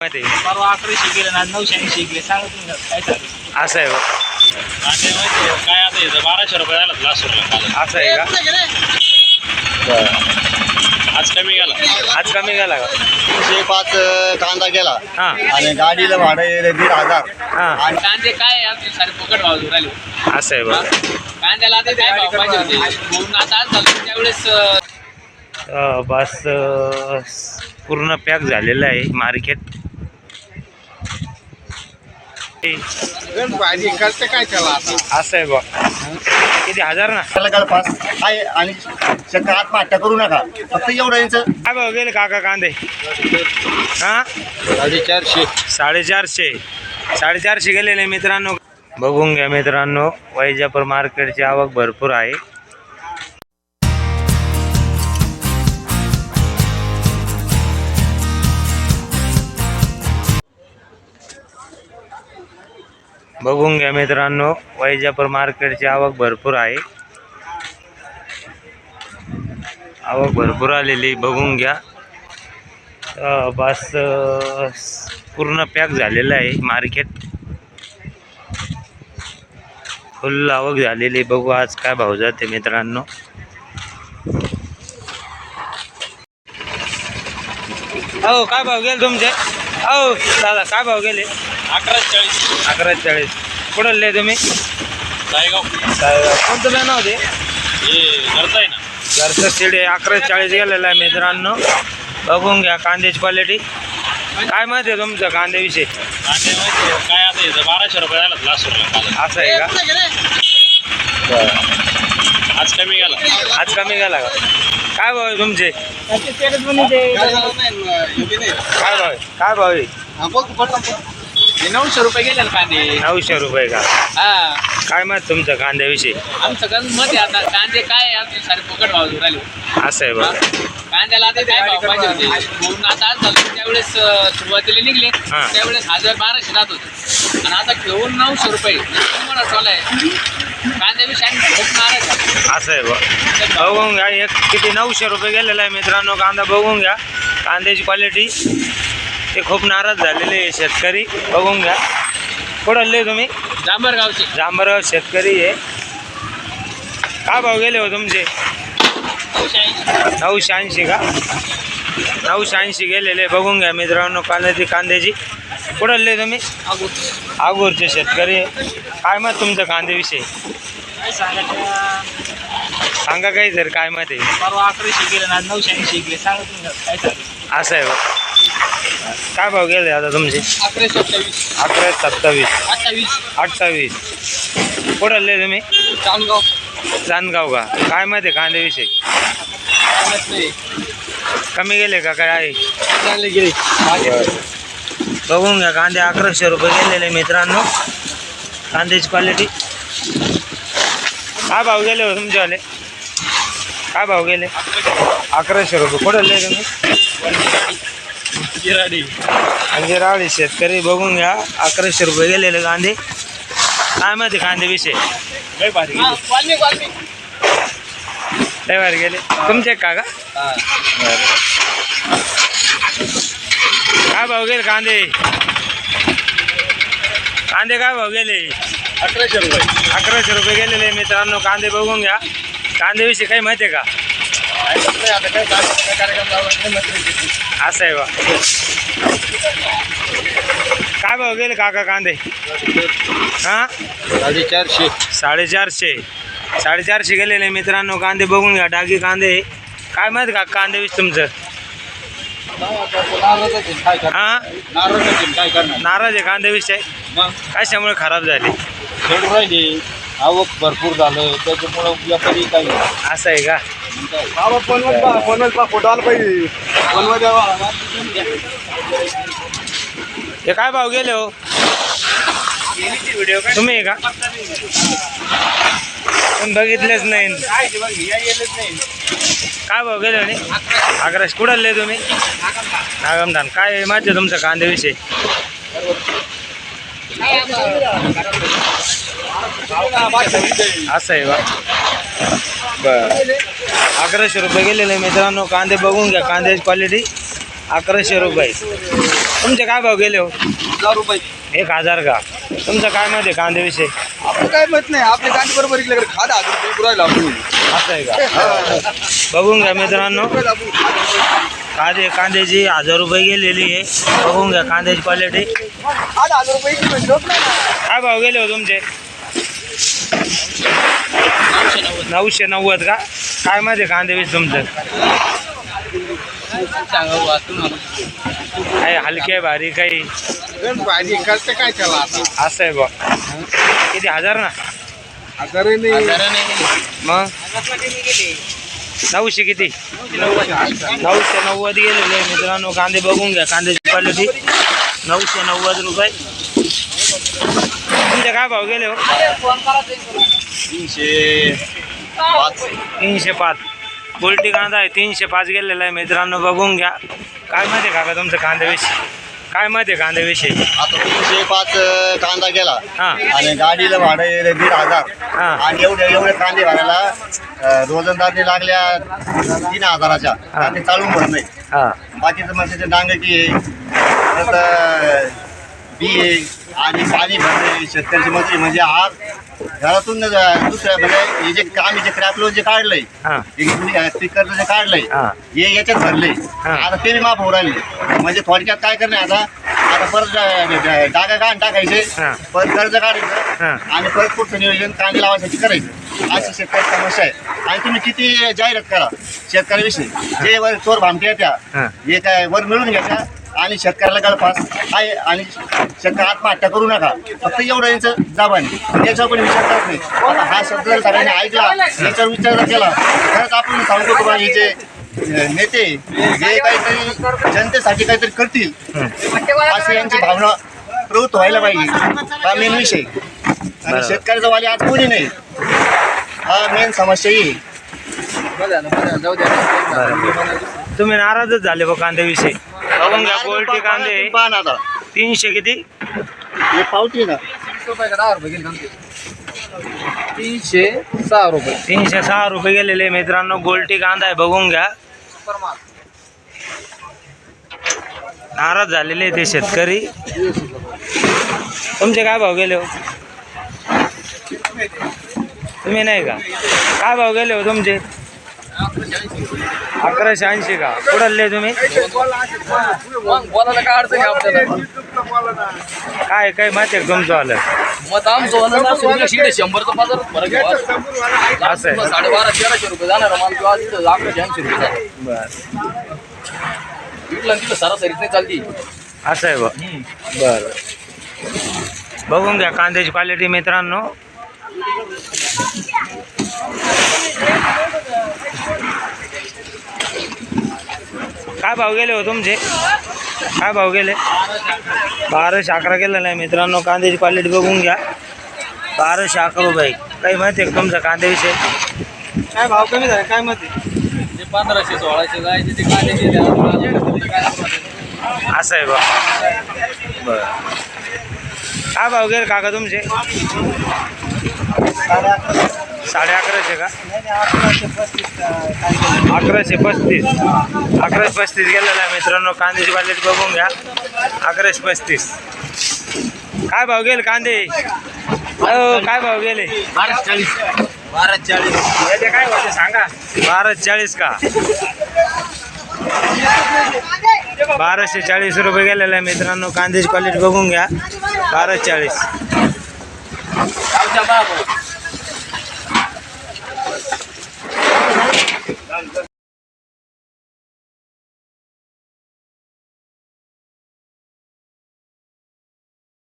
परवा 1100 गेले ना 980 गेले. सांगा तुम्ही काय चालू असं आहे बा. आणि माहिती काय आता 1200 रुपये झाला लास्ट असं आहे का? आज कमी गेला. आज कमी गेला का? 5 कांदा गेला हा आणि गाडीला भाडं 1500. हा आणि कांदे काय आमचे सारे फुकट भाव देऊन राहिले. असं आहे बा. कांद्याला आता काय भाव पाहिजे होते म्हणून आता आज झालं त्यावेळेस बस पूर्ण पॅक झालेलं आहे मार्केट. भाजी खर्च काय त्याला आता असं आहे बा. किती 1000 ना? त्याला 5 आहे आणि शक्य आत्महत्या करू नका फक्त एवढं यांचं. काय भाव गेले काका कांदे? हा 450. 450. 450 गेलेले मित्रांनो. बघून घ्या मित्रांनो, वैजापूर मार्केटची आवक भरपूर आहे. बघून घ्या मित्रांनो, वैजापूर मार्केटची आवक भरपूर आहे. आवक भरपूर आलेली बघून घ्या. बस पूर्ण पॅक झालेलं आहे मार्केट. फुल आवक झालेली. बघू आज काय भाव जाते मित्रांनो. हो काय भाव गेले तुमचे? हो दादा काय भाव गेले? 1140. 1140. कुठले तुम्ही? जायगाव. कोणतं नाव होते? हे घरचं आहे ना. घरचं सीड 1140 गेलेलं आहे मित्रांनो. बघून घ्या कांद्याची क्वालिटी. काय माहिती आहे तुमचं कांद्याविषयी? कांदे माहिती काय आता 1200 रुपये झाला लास्ट असं आहे का? आज कमी गेला. आज कमी गेला का? काय भाव आहे तुमचे? काय भाव आहे? काय भाव आहे? 900 रुपये गेले ना कांदे. 900 रुपये का? हा काय माहिती तुमचं कांद्याविषयी? आमचं गण मत आहे आता कांदे काय आमचे सारे फुकट भाव देऊन राहिले. असं आहे बा. कांद्याला आता काय भाव पाहिजे होते म्हणून आता आज झालं त्यावेळेस सुरुवातीला निघले हा. त्यावेळेस 1200 जात होते आणि आता घेऊन 900 रुपये तुम्हाला टोला आहे. कांद्याविषयी आम्ही खूप नाराज आहे. असं आहे बा. बघून घ्या. एक किती 900 रुपये गेलेला आहे मित्रांनो कांदा. बघून घ्या कांद्याची क्वालिटी. ते खूप नाराज झालेले शेतकरी. बघून घ्या. कुठले तुम्ही? जांभरगावचे. जांभरगाव शेतकरी आहे. काय भाव गेले हो तुमचे? 980 का? 980 गेलेले. बघून घ्या मित्रांनो कांद्याची. कुठले तुम्ही? आगूरचे शेतकरी आहे. काय मत तुमचं कांद्याविषयी? काय सांगायचं सांगा काही जर काय मत आहे. परवा 1100 गेले ना 980 गेले. सांगा तुम्ही काय चालू असं आहे बा. काय भाव गेले आता तुमचे? 1127. 1127. 28. 28. कुठले तुम्ही? चांदगाव. चांदगाव का? काय माहिती आहे कांद्याविषयी? कमी गेले का काय आहे? चांगले गेले. बघून घ्या कांदे 1100 रुपये गेलेले मित्रांनो. कांद्याची क्वालिटी. काय भाव गेले हो तुमच्यावाले? काय भाव गेले? 1100 रुपये. कुठले तुम्ही? गिराडी. अंजिराळी शेतकरी. बघून घ्या 1100 रुपये गेलेले कांदे. काय माहिती कांद्याविषयी? लय भारी गेले. लय भारी गेले. तुमचे का? काय भाव गेले कांदे? कांदे काय भाव गेले? 1100 रुपये. 1100 रुपये गेलेले मित्रांनो कांदे. बघून घ्या. कांद्याविषयी काही माहिती आहे का? आता काय कार्यक्रम लावला असं आहे बा. काय भाव गेले काका कांदे? हां 450. 450. 450 गेलेले मित्रांनो कांदे. बघून घ्या डागी कांदे. काय माहिती का कांद्याविषयी तुमचं? हां काय करणार नाराज आहे कांद्याविषयी? कशामुळे खराब झाले? खेळून राहिले. आवक भरपूर झालं त्याच्यामुळं व्यापारी काही असं आहे का? फोटो आला पाहिजे. हे काय भाव गेले हो? तुम्ही आहे का? पण बघितलेच नाही. काय भाव गेले म्हणे? 1100. कुठले तुम्ही? नागमधान. काय माहिती आहे तुमचं कांद्याविषयी? असं आहे बा. बरं 1100 रुपये गेलेले मित्रांनो कांदे. बघून घ्या कांद्याची क्वालिटी. 1100 रुपये. तुमचे काय भाव गेले हो? 1000 रुपये. 1000 का? तुमचं काय मत आहे कांद्याविषयी? आपलं काय मत नाही, आपले कांदे बरोबर इकडे खाद 1000 रुपये पुरायला आपण. असं आहे का? बघून घ्या मित्रांनो, कांद्याची 1000 रुपये गेलेली आहे. बघून घ्या कांद्याची क्वालिटी. खाद 1000 रुपये इकडे भेटत नाही ना. काय भाव गेले हो तुमचे? 990 का? काय मध्ये कांद्याविषयी तुमचं? काही हलके भारी काही भाजी करते काय त्याला आता. असं आहे बा. किती 1000 ना? 1000 नाही. मग 900 किती? 990 गेलेले आहे मित्रांनो. कांदे बघून घ्या, कांद्याची क्वालिटी 990 रुपये. तुमचे काय भाव गेले हो? 305. उलटी कांदा आहे 305 गेलेला आहे मित्रांनो. बघून घ्या. काय माहिती आहे काका तुमचं कांद्याविषयी? काय माहिती आहे कांद्याविषयी? आता 305 कांदा गेला हां आणि गाडीला भाडं 1500 हां आणि एवढे कांदे भरायला रोजंदारने लागल्या 3000च्या कांदे चालून भर नाही. हां बाकीचं मग त्याचे डांगकी आहे, परत बी आहे आणि पाणी भरणे, शेतकऱ्याची मजुरी म्हणजे आज घरातून दुसऱ्या म्हणजे हे जे काम जे क्रॅप लोन जे काढलंय, हां स्पीकरचं जे काढलंय हां हे याच्यात भरले. हा. आता ते बी माफ होऊ राहिले. म्हणजे थोडक्यात काय करणे आता परत डागा काढून टाकायचे, हा. परत कर्ज काढायचं हा. आणि परत पुढचं नियोजन कांदे लावायसाठी करायचं. अशी शेतकरी समस्या आहे. आणि तुम्ही किती जाहिरात करा शेतकऱ्याविषयी, जे वर चोर भामटे येत्या हा. हे काय वर मिळून घ्यायच्या आणि शेतकऱ्याला गळफास आहे आणि शेतकरी आत्महत्या करू नका. फक्त एवढं यांचं जाबान याच्यावर पण विचार करत नाही. आता हा शब्द जर सगळ्यांनी ऐकला, याच्यावर विचार जर केला, खरंच आपण सांगतो की बा हे जे नेते जे काहीतरी जनतेसाठी काहीतरी करतील असे यांची भावना प्रवृत्त व्हायला पाहिजे. हा मेन विषय. आणि शेतकऱ्याचा वाली आज कोणी नाही, हा मेन समस्या ही. जाऊ द्या. तुम्ही नाराजच झाले बघ कांद्याविषयी. बघून घ्या गोल्टी कांदे पहा ना आता 300 किती? हे पावती ना 10 रुपये गेले आमचे. 306 रुपये. 306 रुपये गेलेले मित्रांनो. गोल्टी कांदा आहे बघून घ्या. नाराज झालेले ते शेतकरी. तुमचे काय भाव गेले हो? तुम्ही नाही का? काय भाव गेले हो तुमचे? 1180 का? कुठले तुम्ही? बोलायला काय अडचण आहे आपल्याला? काय माहिती आहे तुमचं आलं? मग आमचं वाला ना सुरू 100चा बाजार फरक आहे. असं आहे. 1200-1300 रुपये जाणार माल किंवा 1180 रुपये जाणार. बरं इथलं तिथं सरासरीच नाही चालती. असं आहे बा. बरं बघून घ्या कांद्याची क्वालिटी मित्रांनो. काय भाव गेले हो तुमचे? काय भाव गेले? 1211 गेलेला आहे मित्रांनो. कांद्याची क्वालिटी बघून घ्या. 1211 रुपये. काही माहिती आहे का तुमचा कांद्याविषयी? काय भाव कमी झाले काय मध्ये? ते 1500-1600 जायचे ते कांदे गेले. असं आहे बा. बरं काय भाव गेले काका तुमचे? 1150 का? 1135. 1135 गेलेला आहे मित्रांनो. कांद्याची क्वालिटी बघून घ्या. 1135. काय भाव गेले कांदे? काय भाव गेले? 1240. याचे काय होते सांगा? 1240 का? 1240 रुपये गेलेला आहे मित्रांनो. कांद्याची क्वालिटी बघून घ्या. 1240.